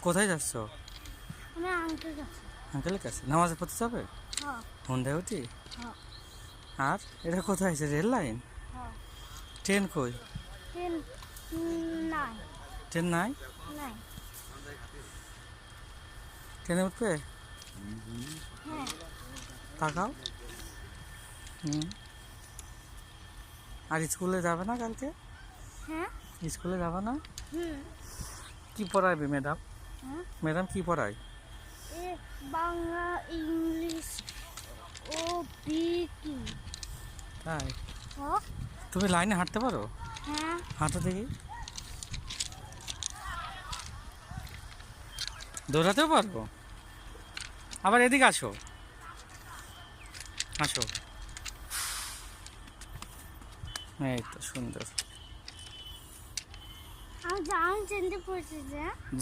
কোথায় যাচ্ছ? আমি আঙ্কেল কাছে। আঙ্কেলের কাছে নামাজে পড়তে যাবে? হ্যাঁ হুন্ডায় উঠি? হ্যাঁ আর এটা কোথায় আছে? Rail line? হ্যাঁ। ট্রেন কই? ট্রেন নাই ট্রেন নাই? নাই। ট্রেনে উঠবে? হ্যাঁ তাকাও। হুম। আর স্কুলে যাবে না কালকে? হ্যাঁ স্কুলে যাবে না? হুম কি পড়াইবে ম্যাডাম? হ্যাঁ। ম্যাডাম কি পড়ায়? এ বাংলা ইংলিশ ও বিকি। তাই? ও তুমি লাইনে হাঁটতে পারো? হ্যাঁ। হাঁটো দেখি। দৌড়াতেও পারবো? আবার এদিকে আসো, আসো। এই তো সুন্দর। আমি চিনতে পড়েছি যে